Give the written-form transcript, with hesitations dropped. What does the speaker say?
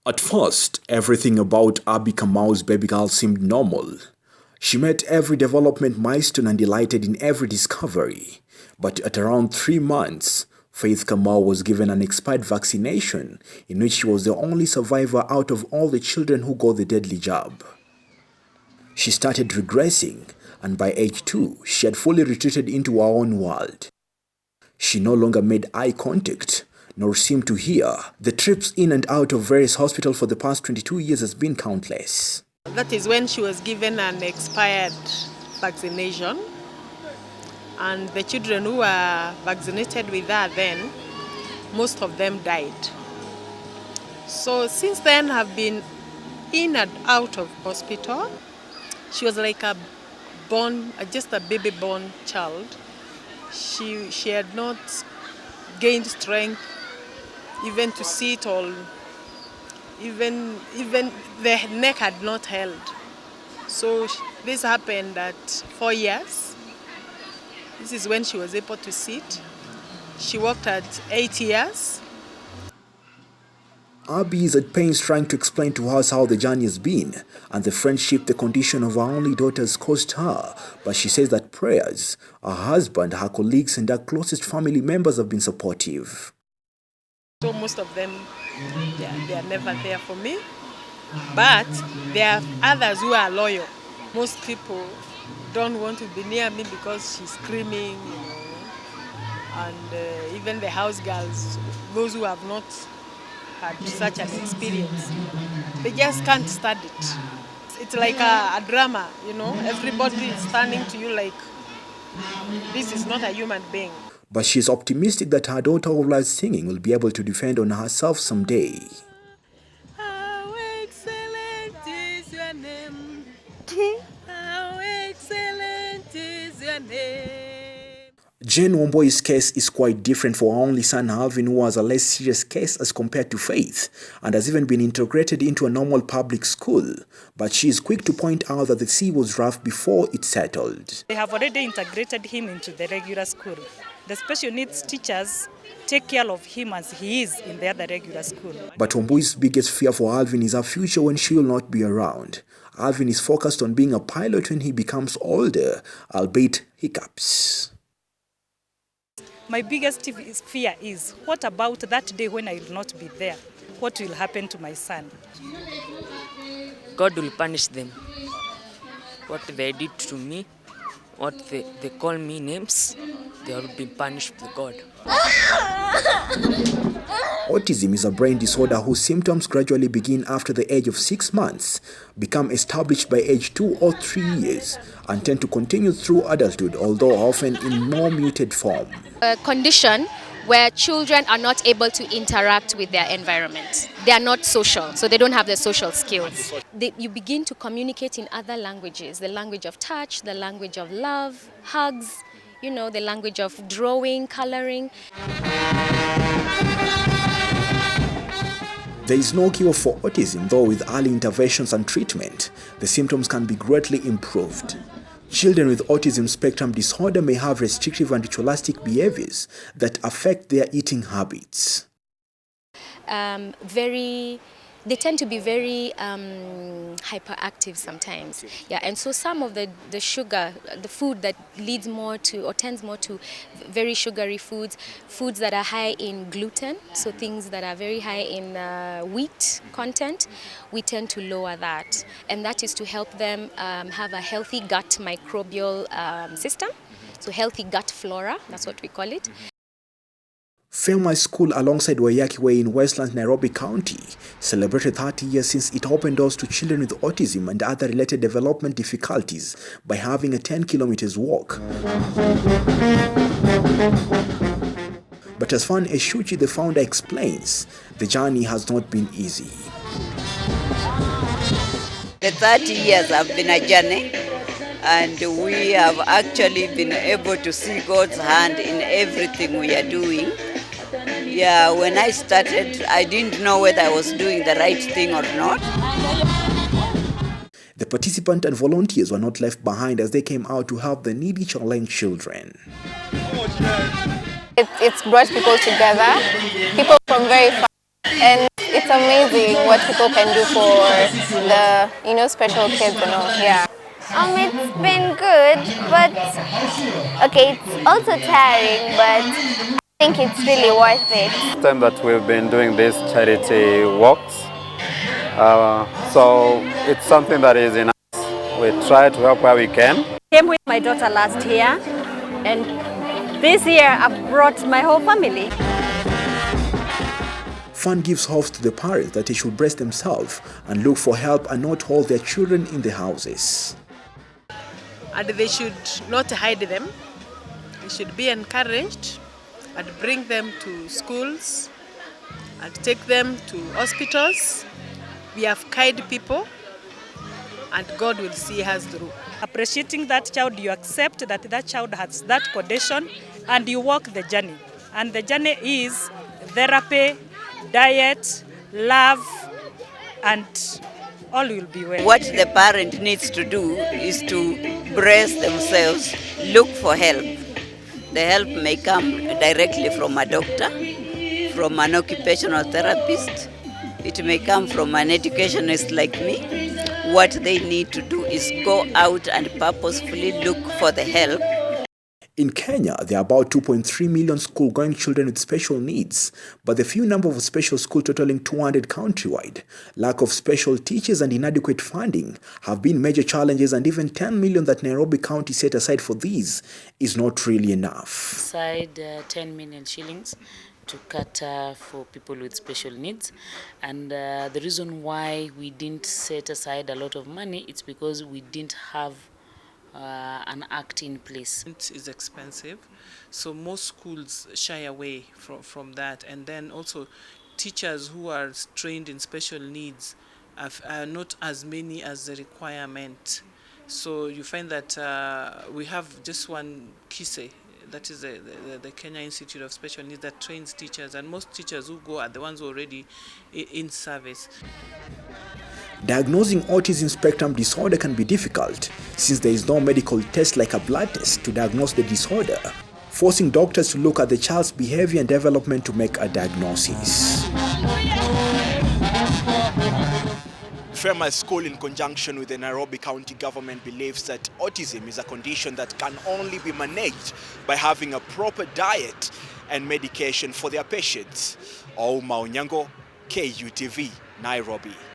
At first, everything about Abby Kamau's baby girl seemed normal. She met every development milestone and delighted in every discovery. But at around 3 months, Faith Kamau was given an expired vaccination in which she was the only survivor out of all the children who got the deadly jab. She started regressing, and by age 2, she had fully retreated into her own world. She no longer made eye contact, nor seemed to hear. The trips in and out of various hospitals for the past 22 years has been countless. That is when she was given an expired vaccination, and the children who were vaccinated with her then, most of them died. So since then have been in and out of hospital. She was like just a baby born child. She had not gained strength even to sit, or even the neck had not held. So this happened at 4 years. This is when she was able to sit. She walked at 8 years. Abby is at pains trying to explain to us how the journey has been and the friendship the condition of her only daughter has cost her, but she says that prayers, her husband, her colleagues and her closest family members have been supportive. So most of them, they are never there for me, but there are others who are loyal. Most people don't want to be near me because she's screaming, and even the house girls, those who have not had such an experience, they just can't stand it. It's like a drama, everybody is turning to you like this is not a human being. But she is optimistic that her daughter who loves singing will be able to defend on herself someday. How excellent is your name. How excellent is your name. Jane Womboi's case is quite different for her only son Alvin, who has a less serious case as compared to Faith and has even been integrated into a normal public school. But she is quick to point out that the sea was rough before it settled. They have already integrated him into the regular school. The special needs teachers take care of him as he is in the other regular school. But Womboi's biggest fear for Alvin is her future when she will not be around. Alvin is focused on being a pilot when he becomes older, albeit hiccups. My biggest fear is, what about that day when I will not be there? What will happen to my son? God will punish them. What they did to me, what they call me names, they will be punished with God. Autism is a brain disorder whose symptoms gradually begin after the age of 6 months, become established by age 2 or 3 years, and tend to continue through adulthood, although often in more muted form. A condition where children are not able to interact with their environment. They are not social, so they don't have the social skills. You begin to communicate in other languages, the language of touch, the language of love, hugs, the language of drawing, coloring. There is no cure for autism, though with early interventions and treatment, the symptoms can be greatly improved. Children with autism spectrum disorder may have restrictive and ritualistic behaviors that affect their eating habits. They tend to be very hyperactive sometimes. Yeah, and so some of the sugar, the food that leads more to or tends more to very sugary foods that are high in gluten, so things that are very high in wheat content, we tend to lower that. And that is to help them have a healthy gut microbial system, so healthy gut flora, that's what we call it. Fairmont School alongside Wayaki Way in Westlands, Nairobi County celebrated 30 years since it opened doors to children with autism and other related development difficulties by having a 10 kilometers walk. But as Fan Eshuchi, the founder, explains, the journey has not been easy. The 30 years have been a journey, and we have actually been able to see God's hand in everything we are doing. Yeah, when I started, I didn't know whether I was doing the right thing or not. The participants and volunteers were not left behind as they came out to help the needy challenged children. It's brought people together, people from very far And it's amazing what people can do for the special kids and all. Yeah. It's been good, but okay, it's also tiring, but I think it's really worth it. Time that we've been doing these charity walks, so it's something that is in us. We try to help where we can. Came with my daughter last year, and this year I've brought my whole family. Fun gives hope to the parents that they should brace themselves and look for help and not hold their children in the houses. And they should not hide them. They should be encouraged and bring them to schools and take them to hospitals. We have kind people, and God will see us through. Appreciating that child, you accept that that child has that condition and you walk the journey. And the journey is therapy, diet, love, and all will be well. What the parent needs to do is to brace themselves, look for help. The help may come directly from a doctor, from an occupational therapist. It may come from an educationist like me. What they need to do is go out and purposefully look for the help. In Kenya, there are about 2.3 million school-going children with special needs, but the few number of special schools totaling 200 countrywide, lack of special teachers and inadequate funding have been major challenges, and even 10 million that Nairobi County set aside for these is not really enough. Aside 10 million shillings to cater for people with special needs, and the reason why we didn't set aside a lot of money, it's because we didn't have an act in place. It is expensive, so most schools shy away from that, and then also teachers who are trained in special needs are not as many as the requirement. So you find that we have just one KISE, that is the Kenya Institute of Special Needs, that trains teachers, and most teachers who go are the ones already in service. Diagnosing autism spectrum disorder can be difficult since there is no medical test like a blood test to diagnose the disorder, forcing doctors to look at the child's behavior and development to make a diagnosis. Fema School, in conjunction with the Nairobi County government, believes that autism is a condition that can only be managed by having a proper diet and medication for their patients. Ouma Onyango, KUTV, Nairobi.